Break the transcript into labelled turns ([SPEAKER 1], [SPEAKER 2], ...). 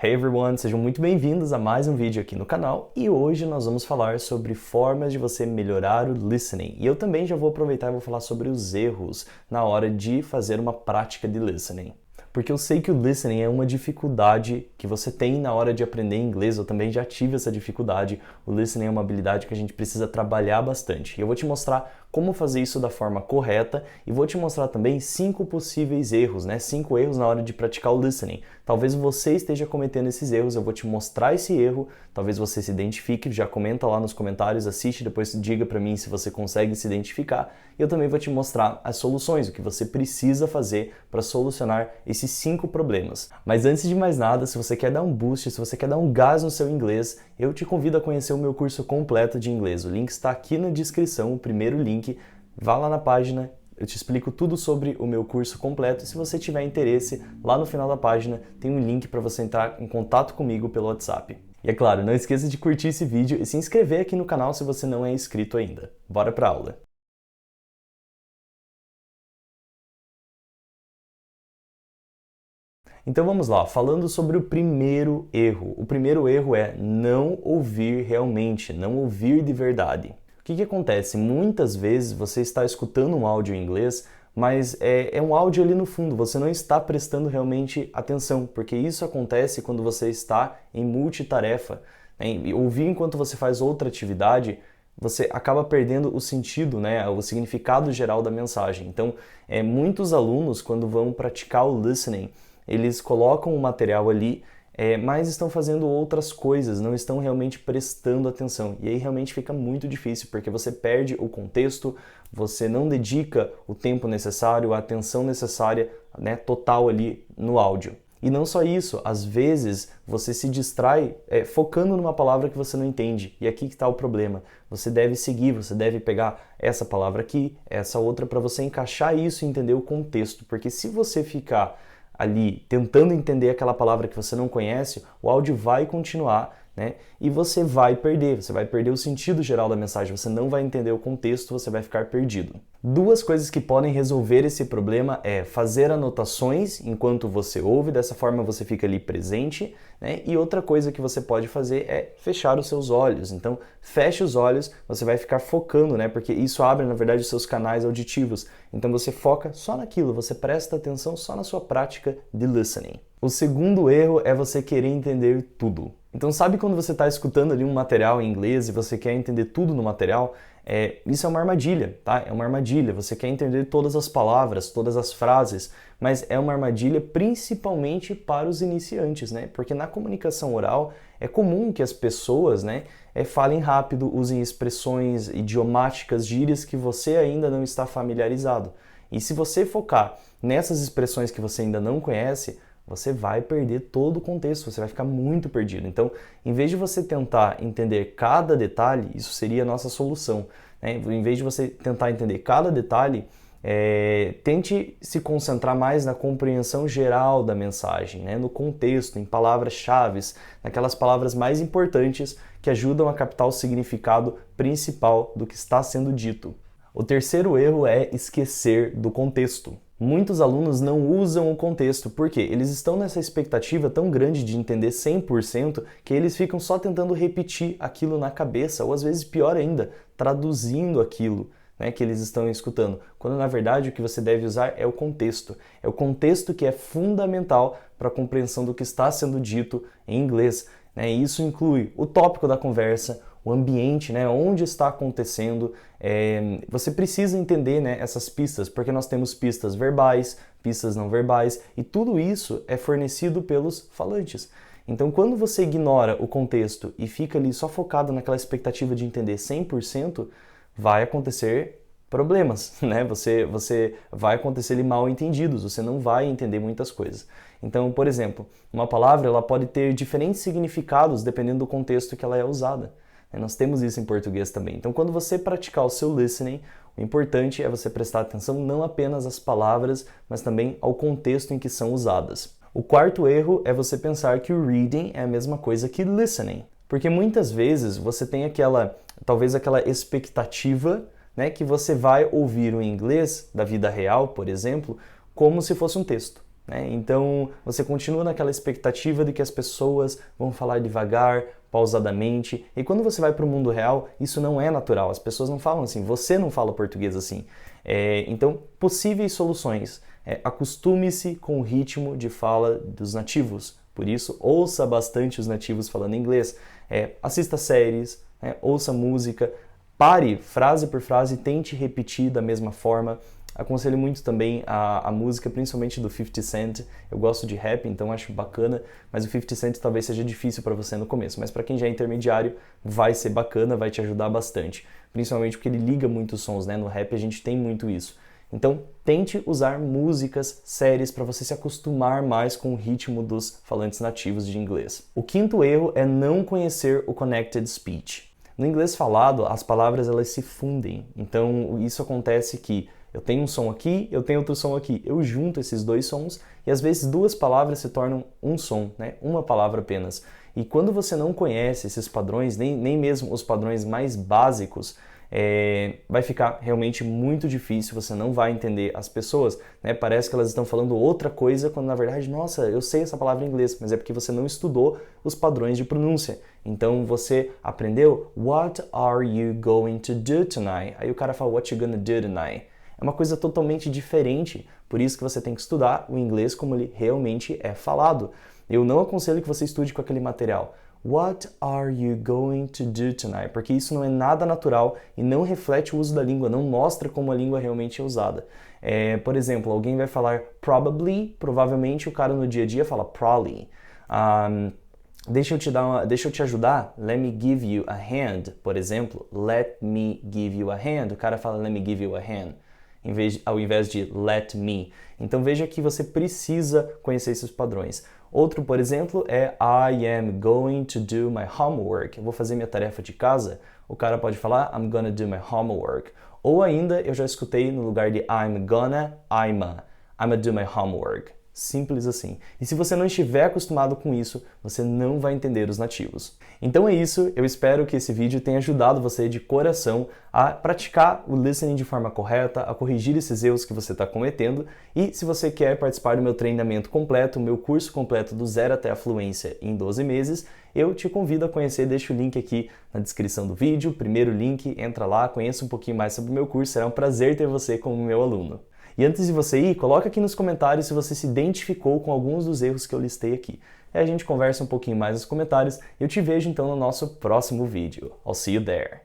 [SPEAKER 1] Hey everyone, sejam muito bem-vindos a mais um vídeo aqui no canal e hoje nós vamos falar sobre formas de você melhorar o listening. E eu também já vou aproveitar e vou falar sobre os erros na hora de fazer uma prática de listening. Porque eu sei que o listening é uma dificuldade que você tem na hora de aprender inglês, eu também já tive essa dificuldade. O listening é uma habilidade que a gente precisa trabalhar bastante. E eu vou te mostrar como fazer isso da forma correta e vou te mostrar também 5 possíveis erros, 5 erros na hora de praticar o listening. Talvez você esteja cometendo esses erros, eu vou te mostrar esse erro, talvez você se identifique, já comenta lá nos comentários, assiste, depois diga pra mim se você consegue se identificar. E eu também vou te mostrar as soluções, o que você precisa fazer para solucionar esses 5 problemas. Mas antes de mais nada, se você quer dar um boost, se você quer dar um gás no seu inglês, eu te convido a conhecer o meu curso completo de inglês. O link está aqui na descrição, o primeiro link. Vá lá na página, eu te explico tudo sobre o meu curso completo. E se você tiver interesse, lá no final da página tem um link para você entrar em contato comigo pelo WhatsApp. E é claro, não esqueça de curtir esse vídeo e se inscrever aqui no canal se você não é inscrito ainda. Bora pra aula! Então vamos lá, falando sobre o primeiro erro. O primeiro erro é não ouvir realmente, não ouvir de verdade. O que acontece? Muitas vezes você está escutando um áudio em inglês, mas é um áudio ali no fundo, você não está prestando realmente atenção, porque isso acontece quando você está em multitarefa. E ouvir enquanto você faz outra atividade, você acaba perdendo o sentido, o significado geral da mensagem. Então, muitos alunos, quando vão praticar o listening, eles colocam o material ali, mas estão fazendo outras coisas, não estão realmente prestando atenção. E aí realmente fica muito difícil, porque você perde o contexto, você não dedica o tempo necessário, a atenção necessária, total ali no áudio. E não só isso, às vezes você se distrai focando numa palavra que você não entende. E aqui que está o problema. Você deve seguir, você deve pegar essa palavra aqui, essa outra, para você encaixar isso e entender o contexto. Porque se você ficar ali tentando entender aquela palavra que você não conhece, o áudio vai continuar, e você vai perder o sentido geral da mensagem, você não vai entender o contexto, você vai ficar perdido. Duas coisas que podem resolver esse problema é fazer anotações enquanto você ouve, dessa forma você fica ali presente, e outra coisa que você pode fazer é fechar os seus olhos. Então, feche os olhos, você vai ficar focando, porque isso abre, na verdade, os seus canais auditivos. Então você foca só naquilo, você presta atenção só na sua prática de listening. O segundo erro é você querer entender tudo. Então sabe quando você está escutando ali um material em inglês e você quer entender tudo no material? Isso é uma armadilha, tá? É uma armadilha. Você quer entender todas as palavras, todas as frases, mas é uma armadilha principalmente para os iniciantes, Porque na comunicação oral é comum que as pessoas, falem rápido, usem expressões idiomáticas, gírias que você ainda não está familiarizado. E se você focar nessas expressões que você ainda não conhece, você vai perder todo o contexto, você vai ficar muito perdido. Então, em vez de você tentar entender cada detalhe, isso seria a nossa solução. Em vez de você tentar entender cada detalhe, tente se concentrar mais na compreensão geral da mensagem, no contexto, em palavras-chave, naquelas palavras mais importantes que ajudam a captar o significado principal do que está sendo dito. O terceiro erro é esquecer do contexto. Muitos alunos não usam o contexto, porque eles estão nessa expectativa tão grande de entender 100% que eles ficam só tentando repetir aquilo na cabeça, ou às vezes pior ainda, traduzindo aquilo que eles estão escutando, quando na verdade o que você deve usar é o contexto. É o contexto que é fundamental para a compreensão do que está sendo dito em inglês. E isso inclui o tópico da conversa, o ambiente, onde está acontecendo. Você precisa entender essas pistas, porque nós temos pistas verbais, pistas não verbais, e tudo isso é fornecido pelos falantes. Então, quando você ignora o contexto e fica ali só focado naquela expectativa de entender 100%, vai acontecer problemas, Você vai acontecer ali mal entendidos, você não vai entender muitas coisas. Então, por exemplo, uma palavra ela pode ter diferentes significados dependendo do contexto que ela é usada. Nós temos isso em português também. Então, quando você praticar o seu listening, o importante é você prestar atenção não apenas às palavras, mas também ao contexto em que são usadas. O quarto erro é você pensar que o reading é a mesma coisa que listening. Porque muitas vezes você tem talvez aquela expectativa, que você vai ouvir o inglês da vida real, por exemplo, como se fosse um texto. né? Então você continua naquela expectativa de que as pessoas vão falar devagar, pausadamente, e quando você vai para o mundo real, isso não é natural, as pessoas não falam assim, você não fala português assim. Então, possíveis soluções. Acostume-se com o ritmo de fala dos nativos, por isso, ouça bastante os nativos falando inglês, assista séries, ouça música, pare frase por frase, tente repetir da mesma forma. Aconselho muito também a música, principalmente do 50 Cent. Eu gosto de rap, então acho bacana, mas o 50 Cent talvez seja difícil para você no começo, mas para quem já é intermediário vai ser bacana, vai te ajudar bastante, principalmente porque ele liga muitos sons, né? No rap a gente tem muito isso. Então, tente usar músicas, séries para você se acostumar mais com o ritmo dos falantes nativos de inglês. O quinto erro é não conhecer o connected speech. No inglês falado, as palavras elas se fundem. Então, isso acontece que eu tenho um som aqui, eu tenho outro som aqui. Eu junto esses dois sons e às vezes duas palavras se tornam um som, né? Uma palavra apenas. E quando você não conhece esses padrões, nem mesmo os padrões mais básicos, vai ficar realmente muito difícil, você não vai entender as pessoas, né? Parece que elas estão falando outra coisa, quando na verdade, nossa, eu sei essa palavra em inglês, mas é porque você não estudou os padrões de pronúncia. Então você aprendeu, what are you going to do tonight? Aí o cara fala, what you gonna do tonight? É uma coisa totalmente diferente, por isso que você tem que estudar o inglês como ele realmente é falado. Eu não aconselho que você estude com aquele material. What are you going to do tonight? Porque isso não é nada natural e não reflete o uso da língua, não mostra como a língua realmente é usada. Por exemplo, alguém vai falar probably, provavelmente o cara no dia a dia fala probably. Deixa eu te ajudar? Let me give you a hand, por exemplo. Let me give you a hand. O cara fala let me give you a hand, ao invés de let me. Então veja que você precisa conhecer esses padrões. Outro, por exemplo, é I am going to do my homework. Eu vou fazer minha tarefa de casa. O cara pode falar I'm gonna do my homework. Ou ainda, eu já escutei no lugar de I'm gonna do my homework. Simples assim. E se você não estiver acostumado com isso, você não vai entender os nativos. Então é isso, eu espero que esse vídeo tenha ajudado você de coração a praticar o listening de forma correta, a corrigir esses erros que você está cometendo. E se você quer participar do meu treinamento completo, o meu curso completo do zero até a fluência em 12 meses, eu te convido a conhecer, deixo o link aqui na descrição do vídeo, primeiro link, entra lá, conheça um pouquinho mais sobre o meu curso, será um prazer ter você como meu aluno. E antes de você ir, coloca aqui nos comentários se você se identificou com alguns dos erros que eu listei aqui. Aí a gente conversa um pouquinho mais nos comentários e eu te vejo então no nosso próximo vídeo. I'll see you there!